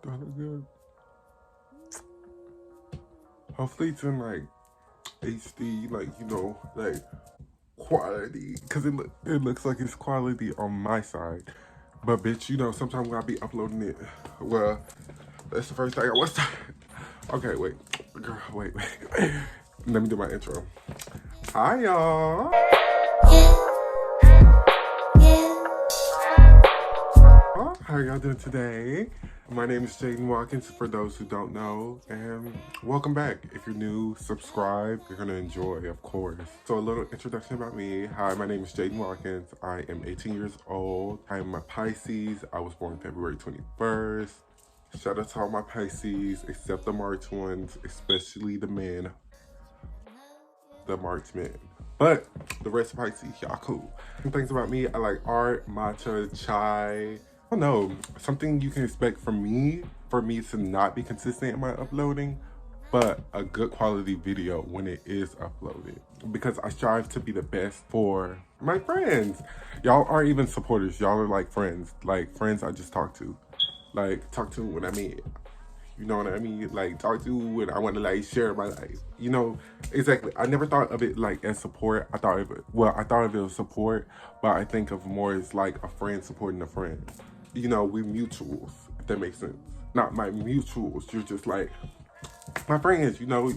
Do I look good? Hopefully it's in like HD, like, you know, like quality, because it looks like it's quality on my side. But bitch, you know, sometimes when I be uploading it, well, that's the first thing I want to. Okay, wait. Girl, wait. Let me do my intro. Hi, y'all. How y'all doing today? My name is Jaden Watkins, for those who don't know, and welcome back. If you're new, subscribe. You're gonna enjoy, of course. So a little introduction about me. Hi, my name is Jaden Watkins. I am 18 years old. I am a Pisces. I was born February 21st. Shout out to all my Pisces, except the March ones, especially the men. The March men. But the rest of Pisces, y'all cool. Some things about me, I like art, matcha, chai. I don't know, something you can expect from me, for me to not be consistent in my uploading, but a good quality video when it is uploaded. Because I strive to be the best for my friends. Y'all aren't even supporters, y'all are like friends I just talk to. Like, talk to when I mean, you know what I mean? Like, talk to when I want to like share my life. You know, exactly. I never thought of it like as support. I thought of it as support, but I think of more as like a friend supporting a friend. You know, we mutuals, if that makes sense. Not my mutuals, you're just like my friends, you know.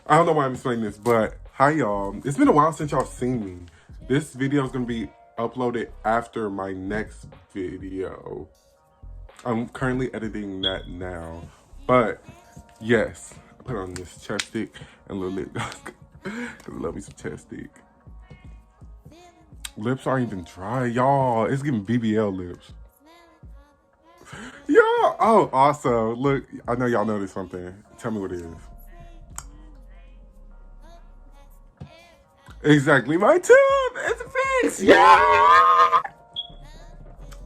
I don't know why I'm explaining this, but hi y'all. It's been a while since y'all seen me. This video is gonna be uploaded after my next video. I'm currently editing that now, but yes, I put on this chapstick and a little lip gloss because I love me some chapstick. Lips aren't even dry, y'all. It's giving BBL lips. Yeah. Oh, also, look, I know y'all noticed something. Tell me what it is. Exactly, my tooth. It's fixed. Yeah.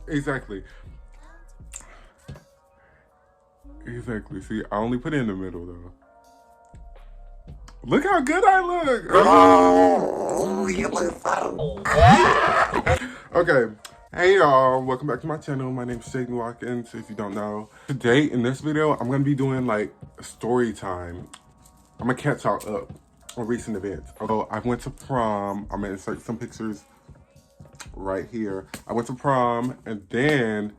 Exactly. Exactly. See, I only put it in the middle though. Look how good I look. Oh, you look so good. Okay. Hey y'all, welcome back to my channel. My name is Jaden Watkins, if you don't know. Today in this video, I'm gonna be doing like story time. I'm gonna catch y'all up on recent events. Although I went to prom, I'm gonna insert some pictures right here. I went to prom and then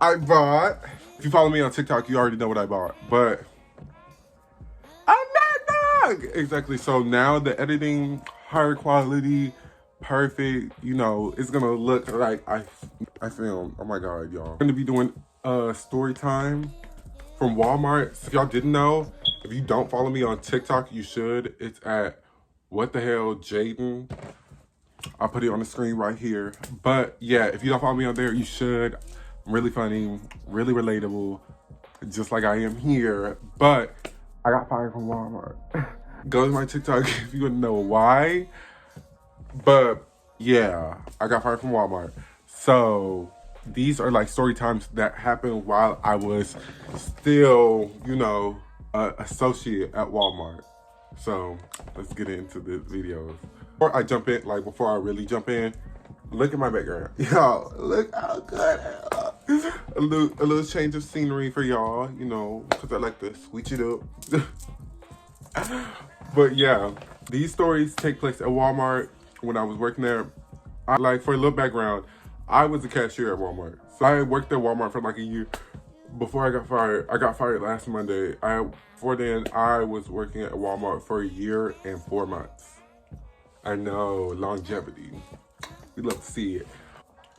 I bought, if you follow me on TikTok, you already know what I bought, but exactly. So now the editing, higher quality, perfect, you know, it's gonna look like I filmed. Oh my god, y'all. I'm gonna be doing story time from Walmart. So if y'all didn't know, if you don't follow me on TikTok, you should. It's at Wthjadenn. I'll put it on the screen right here. But yeah, if you don't follow me on there, you should. I'm really funny, really relatable, just like I am here. But I got fired from Walmart. Go to my TikTok if you want to know why. But yeah, I got fired from Walmart. So these are like story times that happened while I was still, you know, associate at Walmart. So let's get into the videos. Before I jump in, like before I really jump in, look at my background. Y'all, look how good. A little change of scenery for y'all, you know, because I like to switch it up. But yeah, these stories take place at Walmart when I was working there. For a little background, I was a cashier at Walmart. So I worked at Walmart for like a year before I got fired. I got fired last Monday. Before then, I was working at Walmart for a year and 4 months. I know, longevity. We love to see it.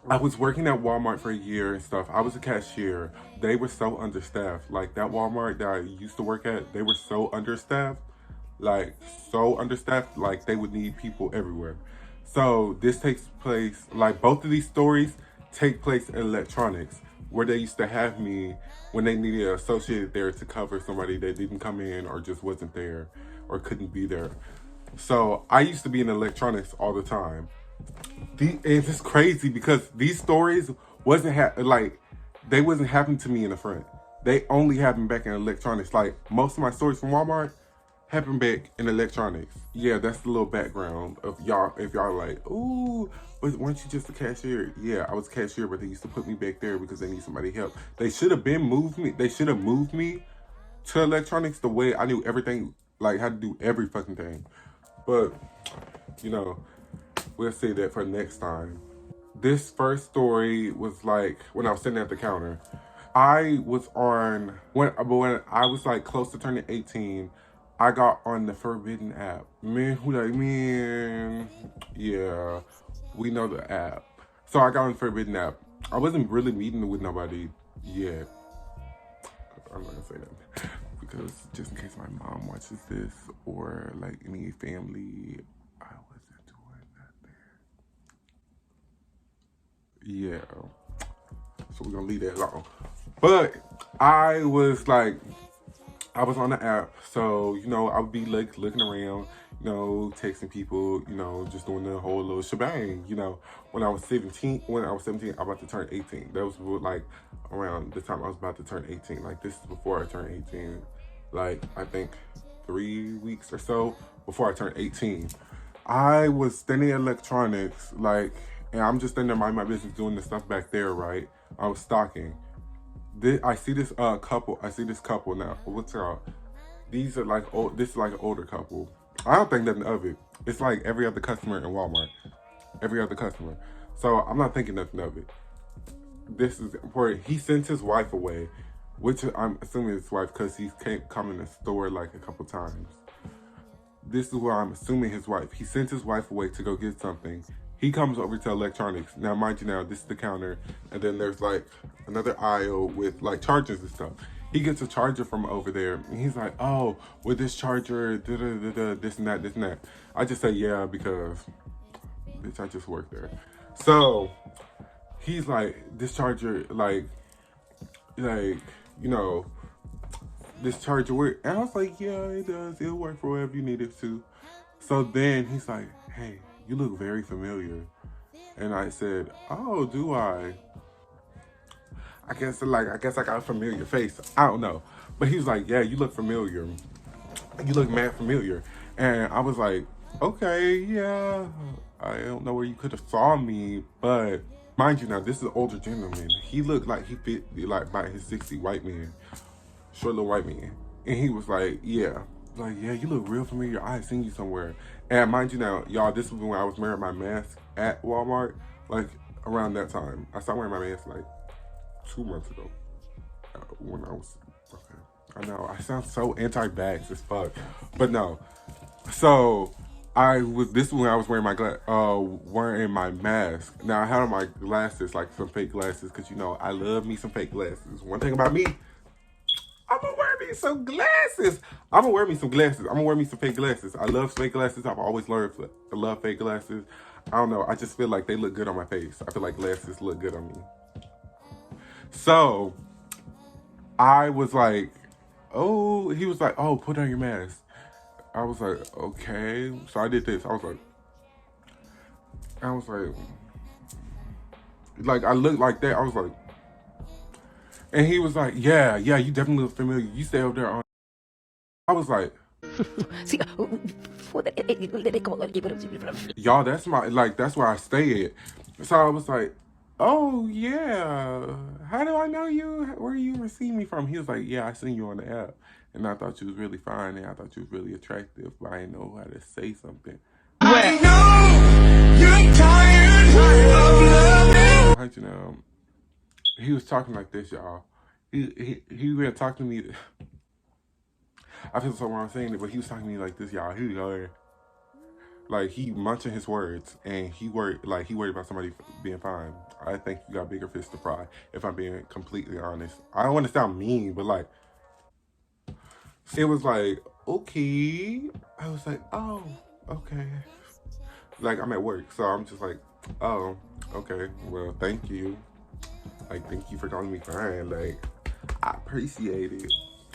I was working at Walmart for a year and stuff. I was a cashier. They were so understaffed. Like that Walmart that I used to work at, they were so understaffed. Like they would need people everywhere. So this takes place, like both of these stories take place in electronics, where they used to have me when they needed an associate there to cover somebody that didn't come in or just wasn't there or couldn't be there. So I used to be in electronics all the time. It's just crazy because these stories wasn't happening to me in the front. They only happened back in electronics. Like most of my stories from Walmart happened back in electronics. Yeah, that's the little background of y'all. If y'all like, ooh, but weren't you just a cashier? Yeah, I was a cashier, but they used to put me back there because they need somebody help. They should have moved me to electronics the way I knew everything, like how to do every fucking thing. But, you know, we'll say that for next time. This first story was like when I was sitting at the counter. I was on, when I was like close to turning 18, I got on the Forbidden app. Man, yeah, we know the app. So I got on the Forbidden app. I wasn't really meeting with nobody yet. I'm not gonna say that because just in case my mom watches this or like any family, I wasn't doing that there. Yeah, so we're gonna leave that alone. But I was on the app, so you know I would be like looking around, you know, texting people, you know, just doing the whole little shebang. You know, when I was 17, I was about to turn 18. That was like around the time I was about to turn 18. Like this is before I turned 18. Like I think 3 weeks or so before I turned 18. I was standing in electronics, like, and I'm just standing there minding my business doing the stuff back there, right? I was stalking. I see this couple. I see this couple now. What's it called? These are like this is like an older couple. I don't think nothing of it. It's like every other customer in Walmart. Every other customer. So I'm not thinking nothing of it. This is where he sent his wife away, which I'm assuming his wife because he can't come in the store like a couple times. This is where I'm assuming his wife. He sent his wife away to go get something. He comes over to electronics. Now, mind you, now this is the counter, and then there's like another aisle with like chargers and stuff. He gets a charger from over there, and he's like, "Oh, with this charger, this and that, this and that." I just say, "Yeah," because bitch, I just work there. So he's like, "This charger, like, you know, this charger work?" And I was like, "Yeah, it does. It'll work for whatever you need it to." So then he's like, "Hey, you look very familiar." And I said, "Oh, do I?" I guess I got a familiar face. I don't know. But he was like, "Yeah, you look familiar. You look mad familiar." And I was like, "Okay, yeah. I don't know where you could have saw me, but mind you now, this is an older gentleman. He looked like he fit like by his 60 white man. Short little white man." And he was like, "Yeah." Like, "Yeah, you look real familiar. I seen you somewhere." And mind you now, y'all, this was when I was wearing my mask at Walmart, like around that time. I started wearing my mask like 2 months ago. When I was, okay. I know, I sound so anti-vax as fuck. But no. So this is when I was wearing my mask. Now I had on my glasses, like some fake glasses, because you know, I love me some fake glasses. One thing about me, I'm gonna wear me some glasses. I'm gonna wear me some fake glasses. I love fake glasses. I've always learned I love fake glasses. I don't know. I just feel like they look good on my face. I feel like glasses look good on me. So I was like, "Oh," he was like, "Oh, put on your mask." I was like, "Okay." So I did this. I was like, I looked like that. I was like, and he was like, yeah, you definitely look familiar. You stay over there on. I was like, y'all, that's where I stay at. So I was like, "Oh yeah, how do I know you? Where you ever see me from?" He was like, "Yeah, I seen you on the app, and I thought you was really fine, and I thought you was really attractive, but I didn't know how to say something." I know you're tired of loving. You know, he was talking like this, y'all. He really talking to me. I feel so wrong saying it, but he was talking to me like this, y'all. He was like he munching his words, and he worried about somebody being fine. I think you got bigger fish to fry. If I'm being completely honest, I don't want to sound mean, but like it was like, okay. I was like, "Oh, okay." Like I'm at work, so I'm just like, "Oh, okay. Well, thank you. Like, thank you for calling me fine. Like, I appreciate it."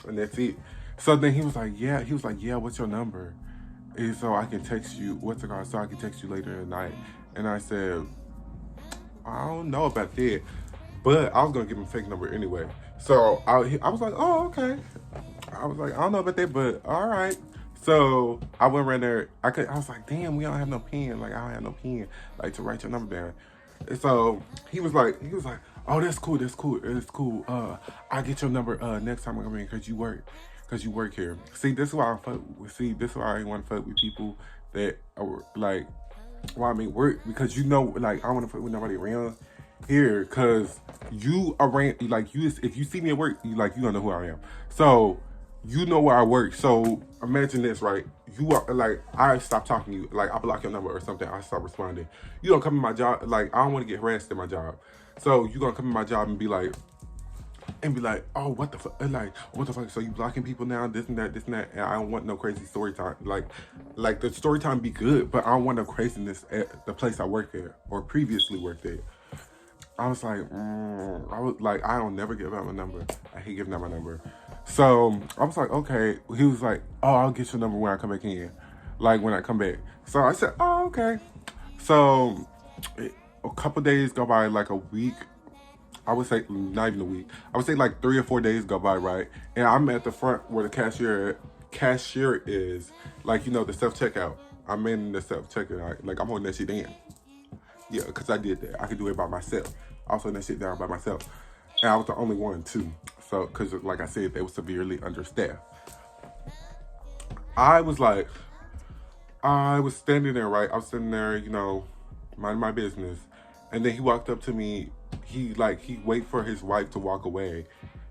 And that's it. So then he was like, "Yeah." He was like, "Yeah, what's your number? And so I can text you, so I can text you later in the night." And I said, "I don't know about that." But I was going to give him a fake number anyway. So I was like, "Oh, okay." I was like, "I don't know about that, but all right." So I went around there. I was like, damn, we don't have no pen. Like I don't have no pen, like to write your number down. And so he was like, oh, that's cool, it's cool. I'll get your number next time I come in because you work here. See, this is why this is why I want to fuck with people that are like, well, I mean, work because you know, like I want to fuck with nobody around here because you around, like you, if you see me at work, you gonna know who I am. So you know where I work. So imagine this, right? You are like, I stop talking to you, like I block your number or something. I stop responding. You don't come in my job, like I don't want to get harassed at my job. So you gonna come in my job and be like, oh, what the fuck? Like, what the fuck? So you blocking people now, this and that. And I don't want no crazy story time. Like the story time be good, but I don't want no craziness at the place I work at or previously worked at. I was like, I don't never give out my number. I hate giving out my number. So I was like, okay. He was like, oh, I'll get your number when I come back in. Like when I come back. So I said, oh, okay. So a couple days go by, like a week. I would say not even a week. I would say like 3 or 4 days go by, right? And I'm at the front where the cashier is, like, you know, the self-checkout. I'm in the self-checkout. Like I'm holding that shit in. Yeah, because I did that. I could do it by myself. I was holding that shit down by myself. And I was the only one too. So, because like I said, they were severely understaffed. I was standing there, right? I was sitting there, you know, minding my business. And then he walked up to me. He wait for his wife to walk away.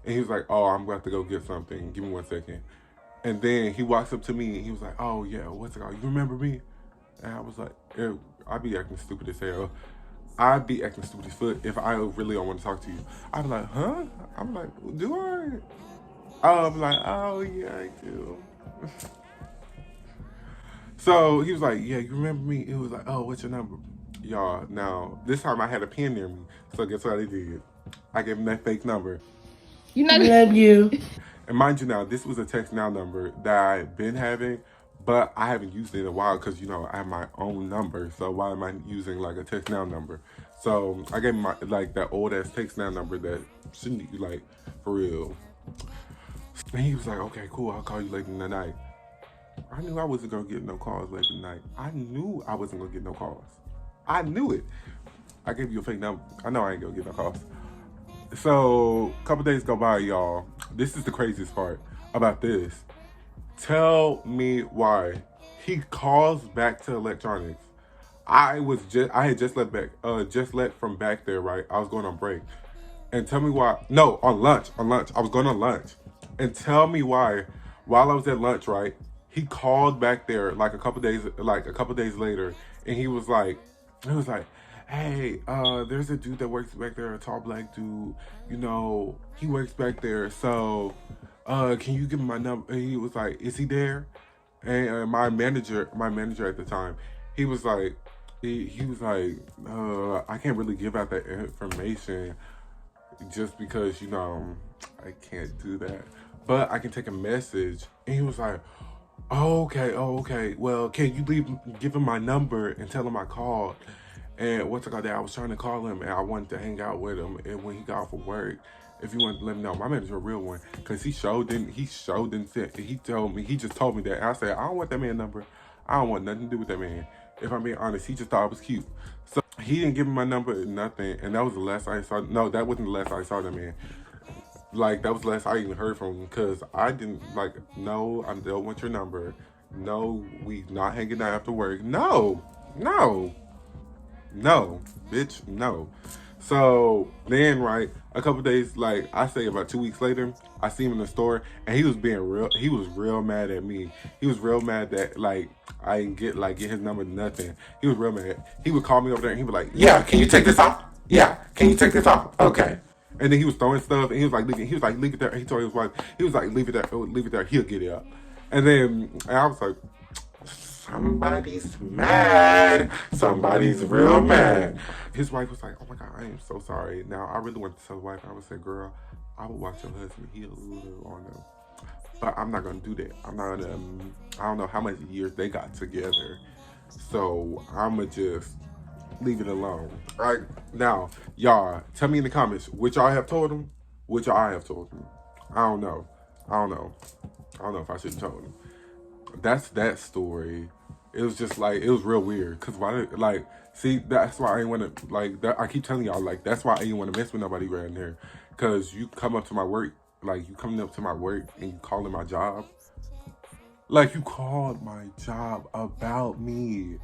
And he was like, oh, I'm about to go get something. Give me 1 second. And then he walks up to me and he was like, oh yeah, what's it called? You remember me? And I was like, I'd be acting stupid as hell. I'd be acting stupid as foot if I really don't want to talk to you. I'd be like, huh? I'm like, do I? I'm like, oh yeah, I do. So he was like, yeah, you remember me? It was like, oh, what's your number? Y'all, now, this time I had a pen near me. So guess what I did? I gave him that fake number. You know, love you. And mind you now, this was a text now number that I've been having, but I haven't used it in a while because, you know, I have my own number. So why am I using like a text now number? So I gave him my, like that old ass text now number that shouldn't be like for real. And he was like, okay, cool, I'll call you later in the night. I knew I wasn't gonna get no calls later in the night. I knew I wasn't gonna get no calls. I knew it. I gave you a fake number. I know I ain't gonna get no calls. So a couple days go by, y'all. This is the craziest part about this. Tell me why he calls back to electronics. I had just left from back there, right? I was going on break. And tell me why. No, on lunch. I was going on lunch. And tell me why, while I was at lunch, right? He called back there like a couple days later, and he was like, hey, there's a dude that works back there, a tall black dude, you know, he works back there, so can you give him my number? And he was like, is he there? And my manager at the time, he was like, I can't really give out that information just because, you know, I can't do that, but I can take a message. And he was like, oh, okay, well, can you give him my number and tell him I called? And what's it called? I was trying to call him and I wanted to hang out with him. And when he got off of work, if you want to let me know, my manager a real one, because he just told me that. And I said, I don't want that man's number. I don't want nothing to do with that man. If I'm being honest, he just thought I was cute. So he didn't give me my number, nothing. And that was the last I saw. No, that wasn't the last I saw that man. Like, that was the last I even heard from him, because I didn't, like, no, I don't want your number. No, we not hanging out after work. No, bitch, no. So then, right, a couple days, like I say about 2 weeks later, I see him in the store, and he was real mad at me. He was real mad that, like, I didn't get his number, nothing. He was real mad. He would call me over there, and he would like, yeah, can you take this off? Yeah, can you take this off? Okay. And then he was throwing stuff, and he was like, leave it there. He told his wife, he was like, leave it there, he'll get it up. And I was like, somebody's mad. Somebody's real mad. His wife was like, oh my God, I am so sorry. Now, I really wanted to tell the wife, I would say, girl, I would watch your husband heal a little on them. But I'm not going to do that. I don't know how many years they got together. So I'm going to just leave it alone. All right, now, y'all, tell me in the comments which I have told him, which I have told him. I don't know if I should have told him. that's that story. It was just like, it was real weird. Cause why did, like, see, that's why I ain't wanna, like, that, I keep telling y'all, like, that's why I ain't wanna mess with nobody around here. Cause you come up to my work, like, you coming up to my work and you calling my job. Like, you called my job about me.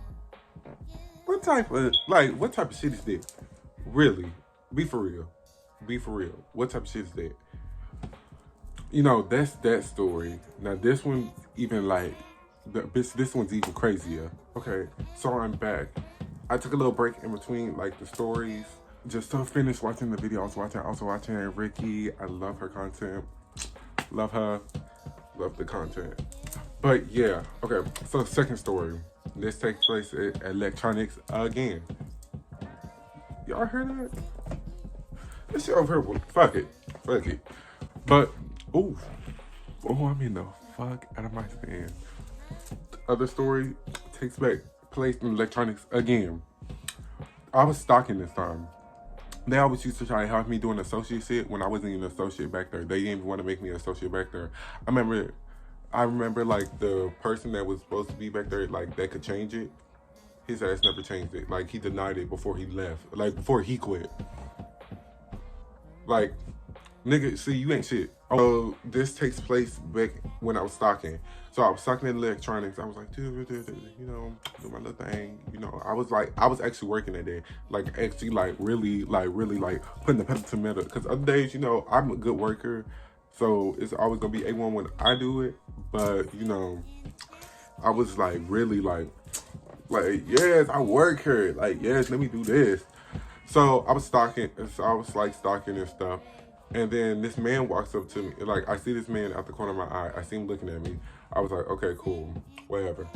What type of shit is that? Really? Be for real. Be for real. What type of shit is that? You know, that's that story. Now, this one, even like, this one's even crazier. Okay, so I'm back. I took a little break in between, like, the stories, just to finish watching the video I was watching. Also watching Ricky. I love her content. Love her. Love the content. But yeah, okay, so second story. This takes place at electronics again. Y'all heard that? This shit over here, fuck it. Fuck it. But, ooh. Oh, I'm in the fuck out of my stand. The other story takes place in electronics again. I was stalking this time. They always used to try to help me doing associate shit when I wasn't even an associate back there. They didn't even want to make me an associate back there. I remember like the person that was supposed to be back there, like that could change it. His ass never changed it. Like he denied it before he left. Like before he quit. Like, nigga, see, you ain't shit. Oh, this takes place back when I was stocking. So I was stocking in electronics. I was like, dude, you know, do my little thing. You know, I was actually working that day. Like, actually, really, putting the pedal to metal. Because other days, you know, I'm a good worker. So it's always going to be A1 when I do it. But, you know, I was like, really, like, yes, I work here. Like, yes, let me do this. So I was stalking. So I was like stalking and stuff. And then this man walks up to me. Like, I see this man out the corner of my eye. I see him looking at me. I was like, okay, cool, whatever.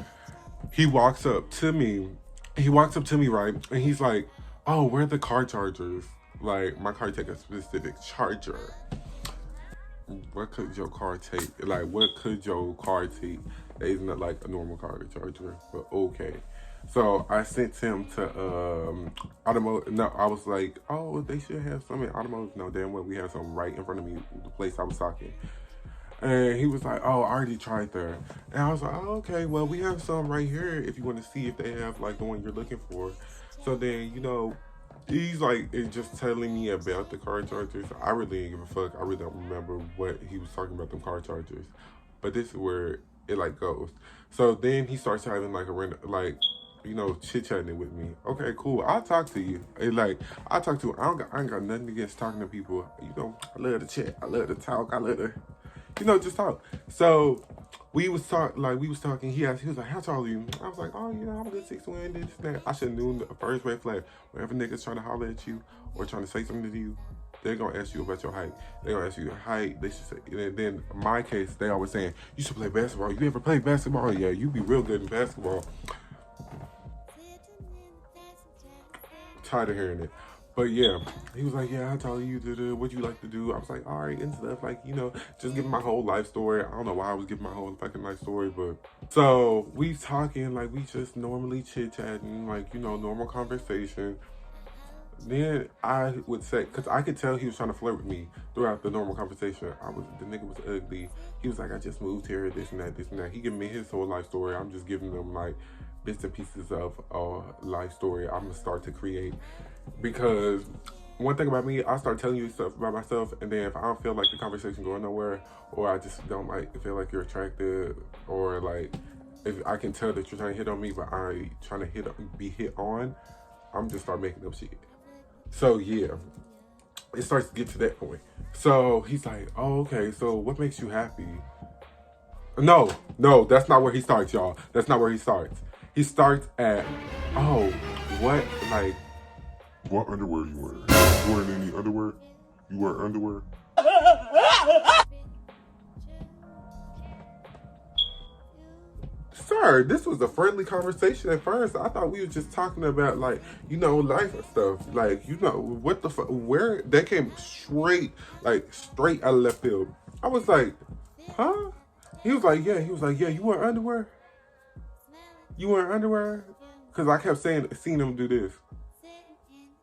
He walks up to me. Right? And he's like, oh, where are the car chargers? Like, my car take a specific charger. What could your car take? Like, what could your car take that isn't like a normal car charger? But okay. So I sent him to automotive. No, I was like, oh, they should have some in automotive. No, damn well we have some right in front of me, the place I was talking. And he was like, oh, I already tried there. And I was like, oh, okay, well, we have some right here if you want to see if they have like the one you're looking for. So then, you know, he's like just telling me about the car chargers. I really didn't give a fuck. I really don't remember what he was talking about, them car chargers. But this is where it like goes. So then he starts having like you know, chit-chatting with me. Okay, cool. I'll talk to you. I'll talk to you. I ain't got nothing against talking to people. You know, I love to chat. I love to talk. I love to, you know, just talk. So we was talking. He was like, how tall are you? I was like, oh, you know, I'm a good 6'1", this, that. I should have known the first red flag. Whenever niggas trying to holler at you or trying to say something to you, they're going to ask you about your height. They're going to ask you your height. They should say, and then in my case, they always saying, you should play basketball. You ever play basketball? Yeah, you be real good in basketball. Tired of hearing it. But yeah, he was like, yeah, I told you what you like to do. I was like, all right, and stuff, like, you know, just giving my whole life story. I don't know why I was giving my whole fucking life story, but so we talking, like, we just normally chit-chatting, like, you know, normal conversation. Then I would say, because I could tell he was trying to flirt with me throughout the normal conversation. The nigga was ugly. He was like, I just moved here, this and that. He giving me his whole life story. I'm just giving them like bits and pieces of life story I'm gonna start to create. Because one thing about me, I start telling you stuff about myself, and then if I don't feel like the conversation going nowhere, or I just don't feel like you're attractive, or like if I can tell that you're trying to hit on me, but I ain't trying to be hit on, I'm just start making up shit. So yeah, it starts to get to that point. So he's like, oh, okay, so what makes you happy? No, that's not where he starts, y'all. That's not where he starts. He starts at, oh, what underwear you wear? You wearing any underwear? You wear underwear? Sir, this was a friendly conversation at first. I thought we were just talking about, like, you know, life and stuff. Like, you know, what the fuck? Where? That came straight out of left field. I was like, huh? He was like, yeah, you wear underwear? You wear underwear? Because I kept seeing him do this.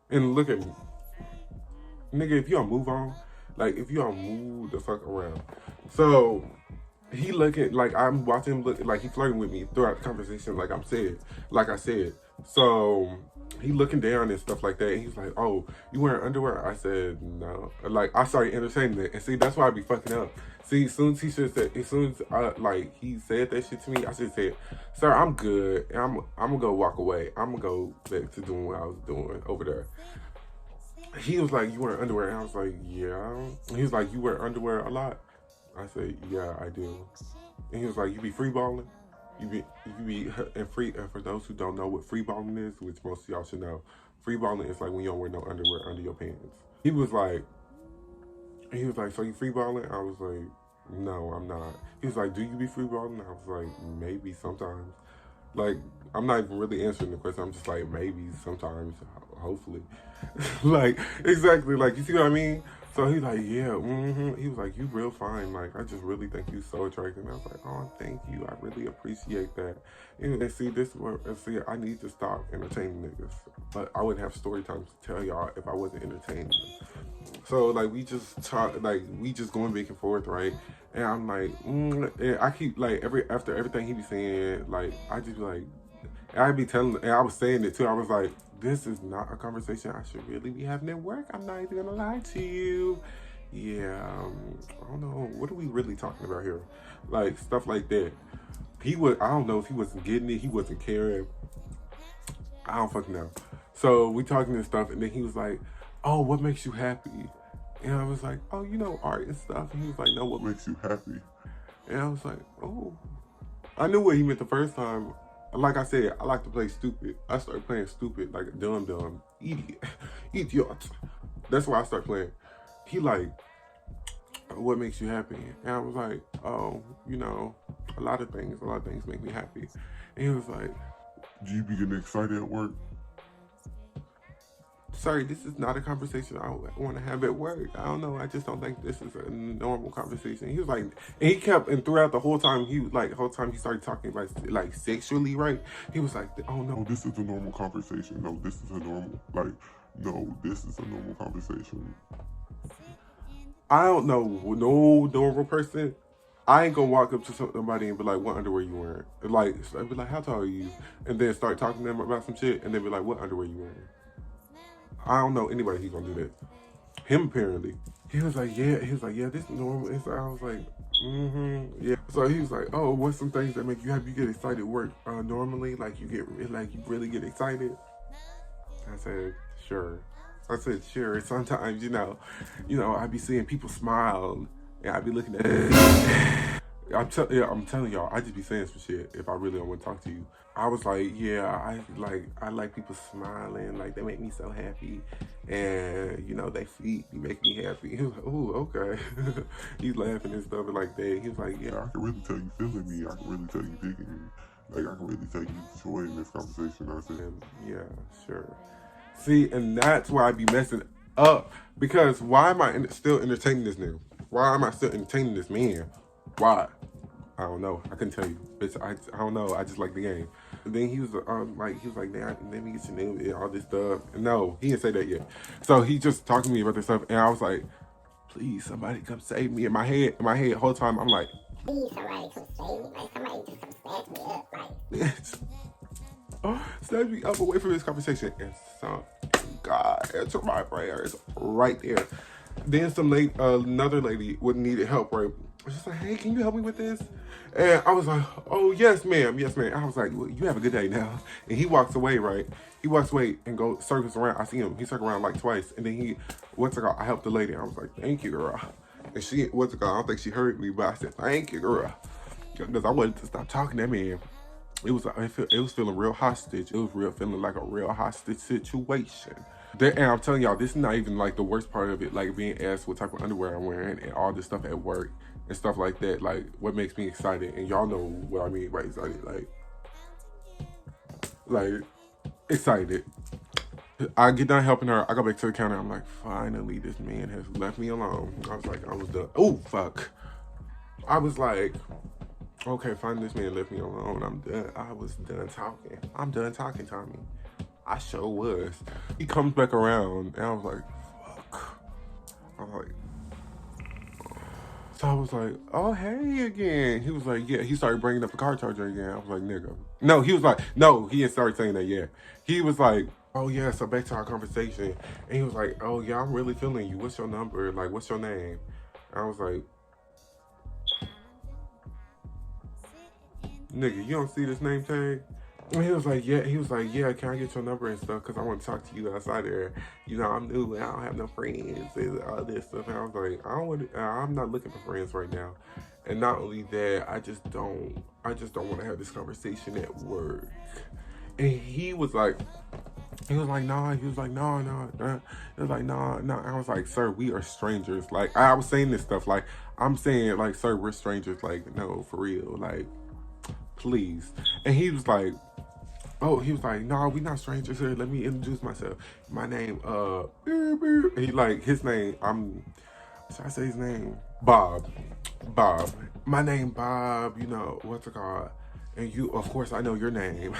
And look at me. Nigga, if you don't move on, like, if you don't move the fuck around. So He looking like I'm watching him look like he flirting with me throughout the conversation, like I said. So he looking down and stuff like that. And he's like, "Oh, you wearing underwear?" I said, "No." Like I started entertaining it, and see, that's why I be fucking up. See, as soon as he should said, as soon as like he said that shit to me, I should say, "Sir, I'm good. And I'm gonna go walk away. I'm gonna go back to doing what I was doing over there." He was like, "You wear underwear?" And I was like, "Yeah." He was like, "You wear underwear a lot?" I said, "Yeah, I do." And he was like, "You be free balling?" You be and free. And for those who don't know what free balling is, which most of y'all should know, free balling is like when you don't wear no underwear under your pants. He was like, "So you free balling?" I was like, "No, I'm not." He was like, "Do you be free balling?" I was like, "Maybe sometimes." Like, I'm not even really answering the question. I'm just like, maybe sometimes, hopefully. Like, exactly. Like, you see what I mean? So he's like, yeah, He was like, you real fine. Like, I just really think you so attractive. And I was like, oh, thank you. I really appreciate that. And see, I need to stop entertaining niggas. But I wouldn't have story times to tell y'all if I wasn't entertaining them. So like we just talk, like we just going back and forth, right? And I'm like, and I keep like after everything he be saying, like I just be like, and I be telling, and I was saying it too. I was like, this is not a conversation I should really be having at work. I'm not even gonna lie to you. Yeah, I don't know. What are we really talking about here? Like stuff like that. I don't know if he wasn't getting it. He wasn't caring. I don't fucking know. So we talking and stuff, and then he was like, "Oh, what makes you happy?" And I was like, "Oh, art and stuff." And he was like, "No, what makes you happy?" And I was like, "Oh." I knew what he meant the first time. Like I said, I like to play stupid. I started playing stupid, like a dumb, idiot, idiot. That's why I started playing. He like, "What makes you happy?" And I was like, "Oh, a lot of things make me happy." And he was like, "Do you be getting excited at work?" Sorry, this is not a conversation I want to have at work. I don't know. I just don't think this is a normal conversation. He was like, and he kept, and throughout the whole time, he started talking like sexually, right? He was like, "Oh no, this is a normal conversation. No, this is a normal, no, this is a normal conversation." I don't know, no normal person. I ain't gonna walk up to somebody and be like, "What underwear you wearing?" Like, I'd be like, "How tall are you?" And then start talking to them about some shit, and then be like, "What underwear you wearing?" I don't know anybody who's gonna do that. Him apparently. He was like, "Yeah." He was like, "Yeah, this is normal." And so I was like, yeah. So he was like, "Oh, what's some things that make you happy? You get excited at work normally? Like you really get excited?" I said, "Sure." I said, "Sure." Sometimes, I be seeing people smile, and I be looking at it. I'm telling y'all, I just be saying some shit if I really don't want to talk to you. I was like, yeah, I like people smiling, like they make me so happy, and they feet be making me happy. He was like, "Oh, okay." He's laughing and stuff like that. He was like, "Yeah, I can really tell you feeling me. I can really tell you digging me. Like I can really tell you enjoying this conversation." I said, "Yeah, sure." See, and that's why I be messing up, because why am I still entertaining this nigga? Why am I still entertaining this man? Why? I don't know. I couldn't tell you. Bitch, I don't know. I just like the game. And then he was like, "Man, let me get your name and all this stuff." No, he didn't say that yet. So he just talking to me about this stuff, and I was like, "Please, somebody come save me." In my head, the whole time, I'm like, "Please, somebody come save me. Like, somebody just come snatch me up. Like, snatch me up away from this conversation." And so, God, answer my prayers right there. Then another lady would needed help, right? I was just like, "Hey, can you help me with this?" And I was like, "Oh, yes, ma'am. Yes, ma'am." I was like, "Well, you have a good day now." And he walks away, right? He walks away and goes circles around. I see him. He circles around like twice. And then I helped the lady. I was like, "Thank you, girl." And I don't think she heard me, but I said, "Thank you, girl." Because I wanted to stop talking to that man. It was feeling real hostage. It was feeling like a real hostage situation. And I'm telling y'all, this is not even like the worst part of it, like being asked what type of underwear I'm wearing and all this stuff at work and stuff like that. Like what makes me excited, and y'all know what I mean by excited. Like excited. I get done helping her. I go back to the counter. I'm like, finally, this man has left me alone. I was like, I was done. Oh fuck. I was like, okay, finally, this man left me alone. I'm done. I was done talking. I'm done talking, Tommy. I sure was. He comes back around, and I was like, fuck. I'm like, So I was like, oh, hey again. He was like, yeah. He started bringing up the car charger again. I was like, nigga. No, he was like, no, he didn't start saying that yet. He was like, oh, yeah, so back to our conversation. And he was like, oh, yeah, I'm really feeling you. What's your number? Like, what's your name? And I was like, nigga, you don't see this name tag? And he was like, yeah, can I get your number and stuff? Because I want to talk to you outside there. You know, I'm new and I don't have no friends and all this stuff. And I was like, I'm not looking for friends right now. And not only that, I just don't want to have this conversation at work. And he was like, nah. He was like, nah. He was like, nah. I was like, sir, we are strangers. Like, I was saying this stuff. Like, I'm saying, like, sir, we're strangers. Like, no, for real. Like, please. And he was like, no, we not strangers here. Let me introduce myself. My name, he like, his name, should I say his name? Bob. My name, Bob, you know, what's it called? And you, of course, I know your name.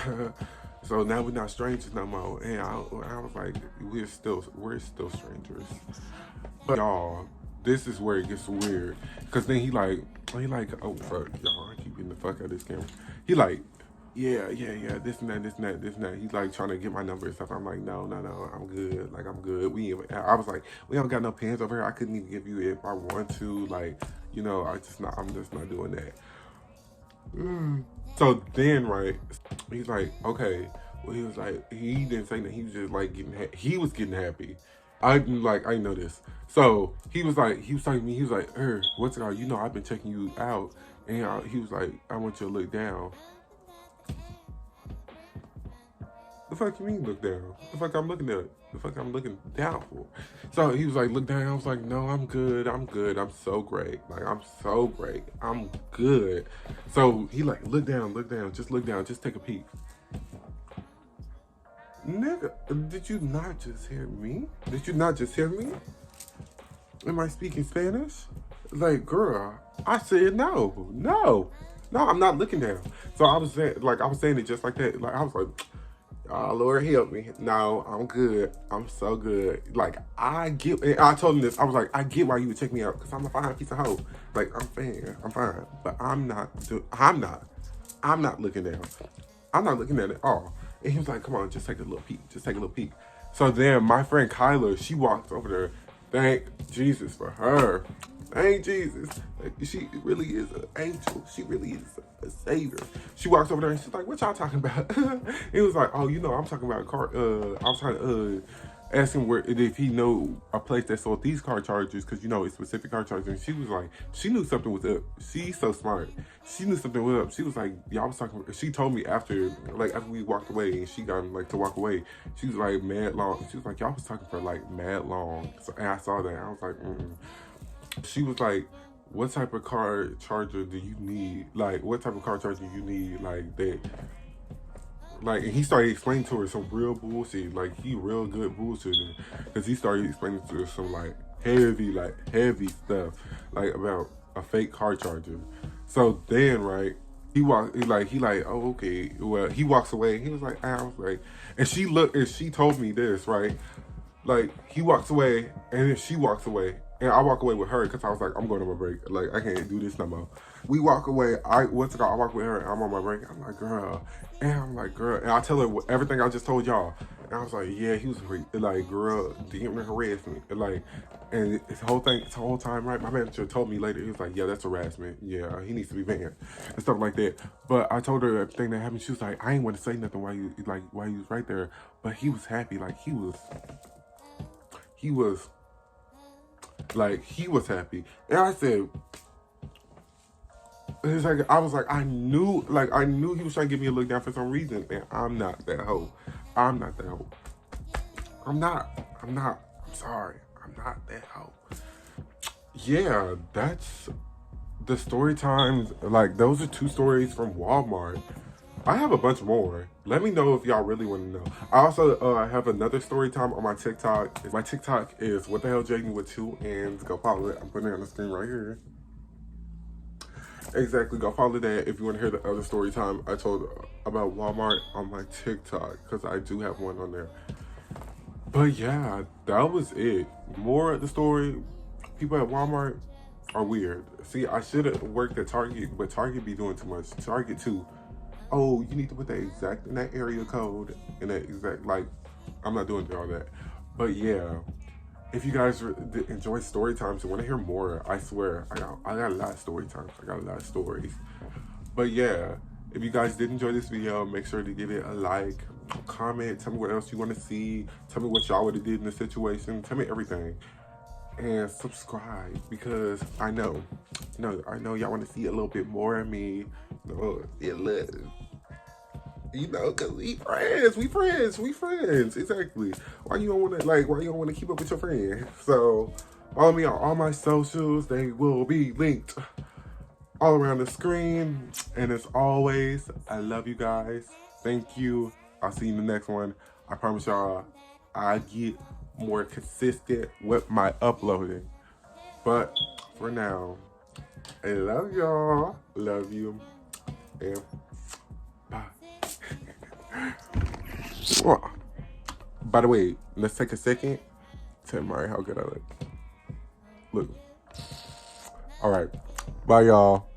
So now we're not strangers no more. And I was like, we're still strangers. But y'all, this is where it gets weird. Cause then he like, oh fuck, y'all, I keep getting the fuck out of this camera. He like, yeah, this and that. He's like trying to get my number and stuff. I'm like, no, I'm good. Like, I'm good. I was like, we don't got no pens over here. I couldn't even give you it if I want to. Like, you know, I'm just not doing that. So then, right, he's like, okay. Well, he was like, he didn't say that. He was just like he was getting happy. I know this. So he was talking to me. He was like, what's it called? You know, I've been checking you out. And he was like, I want you to look down. The fuck you mean look down? The fuck I'm looking at? The fuck I'm looking down for? So he was like, look down. I was like, no, I'm good. I'm so great. Like, I'm so great. I'm good. So he like, look down. Just look down. Just take a peek. Nigga, did you not just hear me? Am I speaking Spanish? Like, girl, I said no, I'm not looking down. So I was saying it just like that. Like, I was like, oh, Lord, help me. No, I'm good. I'm so good. Like, I told him this. I was like, I get why you would check me out because I'm a fine piece of hoe. Like, I'm fine. But I'm not looking down. I'm not looking at it at all. And he was like, come on, just take a little peek. So then my friend Kyla, she walked over there. Thank Jesus for her. Thank Jesus. She really is an angel. She really is a savior. She walks over there and she's like, what y'all talking about? He was like, oh, you know, I'm talking about a car. I was trying to ask him if he know a place that sold these car chargers, because, you know, it's specific car chargers. And she was like, she knew something was up. She's so smart. She knew something was up. She was like, y'all was talking. She told me after we walked away and she got like to walk away, she was like mad long. She was like, y'all was talking for like mad long. So, and I saw that. I was like, She was like, what type of car charger do you need? Like, what type of car charger do you need? Like, that. Like, and he started explaining to her some real bullshit. Like, he real good bullshitting. Because he started explaining to her some, like, heavy stuff. Like, about a fake car charger. So then, right, he oh, okay. Well, he walks away. He was like, I was like, and she looked, and she told me this, right? Like, he walks away, and then she walks away. And I walk away with her because I was like, I'm going on my break. Like, I can't do this no more. We walk away. I walk with her, and I'm on my break. I'm like, girl. And I tell her everything I just told y'all. And I was like, yeah, he was like, girl, didn't harass me. Like, and this whole time, right? My manager told me later, he was like, yeah, that's harassment. Yeah, he needs to be banned and stuff like that. But I told her everything that happened. She was like, I ain't want to say nothing while you was right there. But he was happy. Like, he was happy. And I said, it's like, I was like, I knew he was trying to give me a look down for some reason. And I'm not that hoe. I'm sorry. I'm not that hoe. Yeah, that's the story times. Like, those are 2 stories from Walmart. I have a bunch more. Let me know if y'all really want to know. I also have another story time on my TikTok. My TikTok is Wthjadenn with 2 N's. Go follow it. I'm putting it on the screen right here. Exactly. Go follow that if you want to hear the other story time I told about Walmart on my TikTok, because I do have one on there. But yeah, that was it. More of the story. People at Walmart, are weird. See, I should have worked at Target, but Target be doing too much. Target too. Oh, you need to put that exact in that area code and that exact, like, I'm not doing all that. But yeah, if you guys enjoy story times and want to hear more, I swear, I got a lot of story times. I got a lot of stories. But yeah, if you guys did enjoy this video, make sure to give it a like, comment, tell me what else you want to see, tell me what y'all would have did in the situation, tell me everything. And subscribe, because I know y'all want to see a little bit more of me. You know, cause we friends, exactly. Why you don't want to keep up with your friends? So follow me on all my socials. They will be linked all around the screen. And as always, I love you guys. Thank you. I'll see you in the next one. I promise y'all, I get more consistent with my uploading. But for now, I love y'all. Love you. And bye. By the way, let's take a second to admire how good I look. Look. All right. Bye, y'all.